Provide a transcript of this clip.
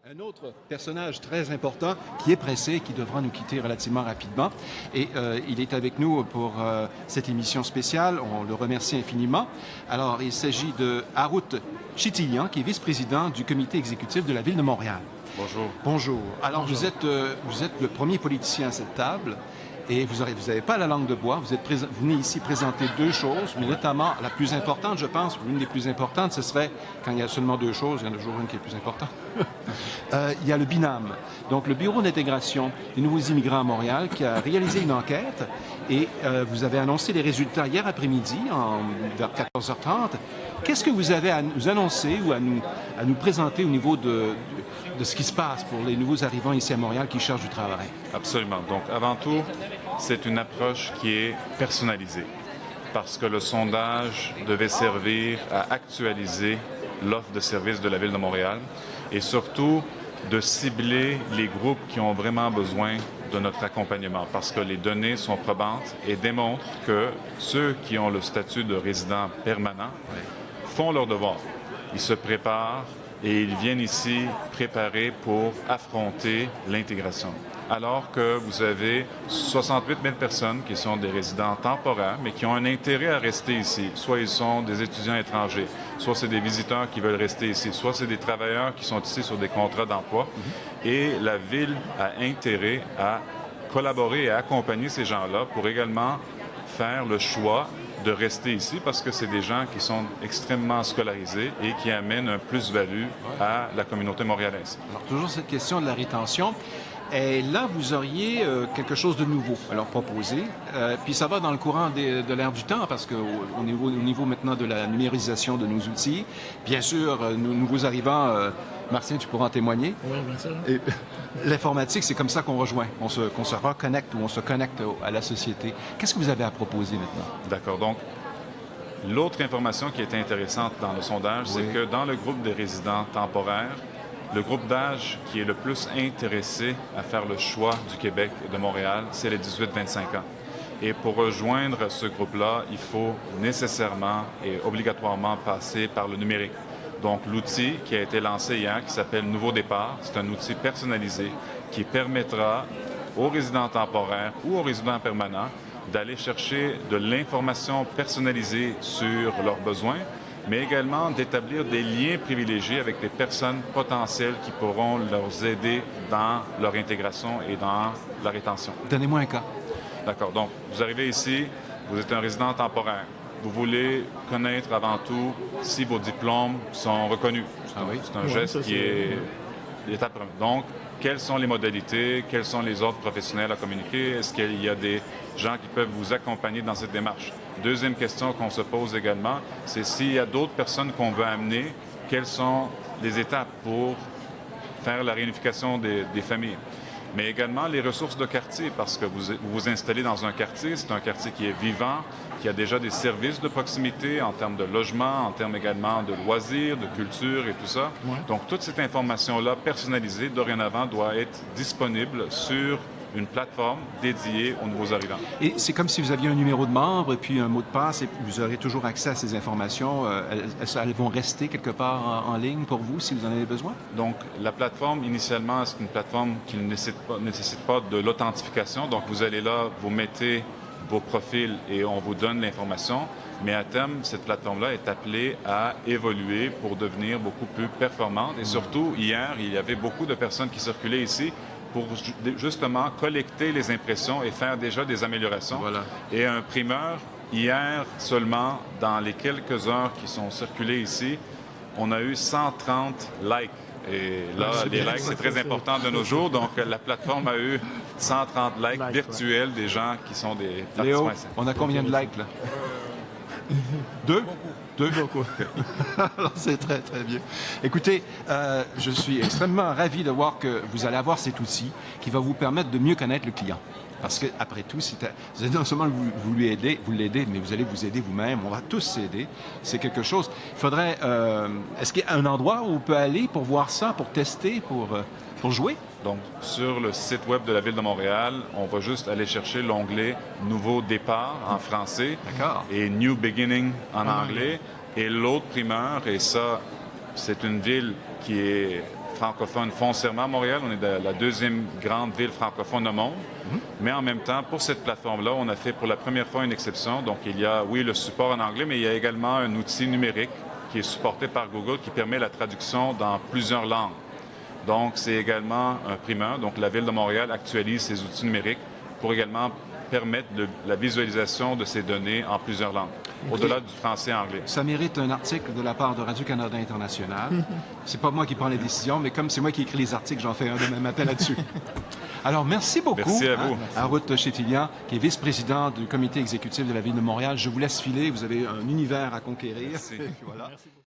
Un autre personnage très important qui est pressé, qui devra nous quitter relativement rapidement. Et il est avec nous pour cette émission spéciale. On le remercie infiniment. Alors, il s'agit de Harout Chitilian, qui est vice-président du comité exécutif de la Ville de Montréal. Bonjour. Bonjour. Alors, Bonjour. Vous êtes le premier politicien à cette table. Et vous n'avez pas la langue de bois. Vous venez ici présenter deux choses, mais notamment la plus importante, je pense, l'une des plus importantes, ce serait, quand il y a seulement deux choses, il y en a toujours une qui est plus importante, il y a le BINAM, donc le Bureau d'intégration des nouveaux immigrants à Montréal, qui a réalisé une enquête et vous avez annoncé les résultats hier après-midi, vers 14h30. Qu'est-ce que vous avez à nous annoncer ou à nous présenter au niveau de ce qui se passe pour les nouveaux arrivants ici à Montréal qui cherchent du travail? Absolument. Donc, avant tout, c'est une approche qui est personnalisée parce que le sondage devait servir à actualiser l'offre de services de la Ville de Montréal et surtout de cibler les groupes qui ont vraiment besoin de notre accompagnement parce que les données sont probantes et démontrent que ceux qui ont le statut de résident permanent font leur devoir. Ils se préparent et ils viennent ici préparés pour affronter l'intégration. Alors que vous avez 68 000 personnes qui sont des résidents temporaires, mais qui ont un intérêt à rester ici. Soit ils sont des étudiants étrangers, soit c'est des visiteurs qui veulent rester ici, soit c'est des travailleurs qui sont ici sur des contrats d'emploi. Et la Ville a intérêt à collaborer et à accompagner ces gens-là pour également faire le choix de rester ici parce que c'est des gens qui sont extrêmement scolarisés et qui amènent un plus-value à la communauté montréalaise. Alors, toujours cette question de la rétention. Et là, vous auriez quelque chose de nouveau à leur proposer. Puis ça va dans le courant de l'ère du temps parce qu'au niveau maintenant de la numérisation de nos outils, bien sûr, nos nouveaux arrivants, Martien, tu pourras en témoigner. Oui, bien sûr. L'informatique, c'est comme ça qu'on rejoint, qu'on se reconnecte ou on se connecte à la société. Qu'est-ce que vous avez à proposer maintenant? D'accord. Donc, l'autre information qui est intéressante dans le sondage, Oui. c'est que dans le groupe des résidents temporaires, le groupe d'âge qui est le plus intéressé à faire le choix du Québec et de Montréal, c'est les 18-25 ans. Et pour rejoindre ce groupe-là, il faut nécessairement et obligatoirement passer par le numérique. Donc, l'outil qui a été lancé hier, qui s'appelle Nouveau Départ, c'est un outil personnalisé qui permettra aux résidents temporaires ou aux résidents permanents d'aller chercher de l'information personnalisée sur leurs besoins, mais également d'établir des liens privilégiés avec des personnes potentielles qui pourront leur aider dans leur intégration et dans la rétention. Donnez-moi un cas. D'accord. Donc, vous arrivez ici, vous êtes un résident temporaire. Vous voulez connaître avant tout si vos diplômes sont reconnus. C'est un geste qui est l'étape première. Donc, quelles sont les modalités? Quels sont les autres professionnels à communiquer? Est-ce qu'il y a des gens qui peuvent vous accompagner dans cette démarche? Deuxième question qu'on se pose également, c'est s'il y a d'autres personnes qu'on veut amener, quelles sont les étapes pour faire la réunification des familles? Mais également les ressources de quartier, parce que vous vous installez dans un quartier, c'est un quartier qui est vivant, qui a déjà des services de proximité en termes de logement, en termes également de loisirs, de culture et tout ça. Ouais. Donc, toute cette information-là personnalisée, dorénavant, doit être disponible sur une plateforme dédiée aux nouveaux arrivants. Et c'est comme si vous aviez un numéro de membre, puis un mot de passe, et vous aurez toujours accès à ces informations. Elles vont rester quelque part en ligne pour vous si vous en avez besoin? Donc, la plateforme, initialement, c'est une plateforme qui ne nécessite pas de l'authentification. Donc, vous allez là, vous mettez vos profils et on vous donne l'information. Mais à terme, cette plateforme-là est appelée à évoluer pour devenir beaucoup plus performante. Et surtout, hier, il y avait beaucoup de personnes qui circulaient ici pour justement collecter les impressions et faire déjà des améliorations. Voilà. Et un primeur, hier seulement, dans les quelques heures qui sont circulées ici, on a eu 130 likes. Et là, les likes, c'est très important de nos jours. Donc, la plateforme a eu 130 likes virtuels des gens qui sont des Léo, participants. on a combien de likes, là? Deux? Deux? Beaucoup. Alors, c'est très, très bien. Écoutez, je suis extrêmement ravi de voir que vous allez avoir cet outil qui va vous permettre de mieux connaître le client. Parce qu'après tout, vous allez non seulement vous l'aider, mais vous allez vous aider vous-même. On va tous s'aider. C'est quelque chose. Il faudrait... est-ce qu'il y a un endroit où on peut aller pour voir ça, pour tester, pour jouer? Donc, sur le site web de la Ville de Montréal, on va juste aller chercher l'onglet « Nouveau départ » en français et « New Beginning » en anglais. Et l'autre primeur, et ça, c'est une ville qui est francophones foncièrement à Montréal. On est la deuxième grande ville francophone au monde. Mais en même temps, pour cette plateforme-là, on a fait pour la première fois une exception. Donc, il y a, oui, le support en anglais, mais il y a également un outil numérique qui est supporté par Google qui permet la traduction dans plusieurs langues. Donc, c'est également un primeur. Donc, la Ville de Montréal actualise ses outils numériques pour également permettre la visualisation de ces données en plusieurs langues, au-delà du français et anglais. Ça mérite un article de la part de Radio-Canada International. C'est pas moi qui prends les décisions, mais comme c'est moi qui écris les articles, j'en fais un demain matin là-dessus. Alors, merci beaucoup. Merci à vous. À Ruth Chétilian, qui est vice-présidente du comité exécutif de la Ville de Montréal. Je vous laisse filer. Vous avez un univers à conquérir. Merci. Voilà. Merci beaucoup.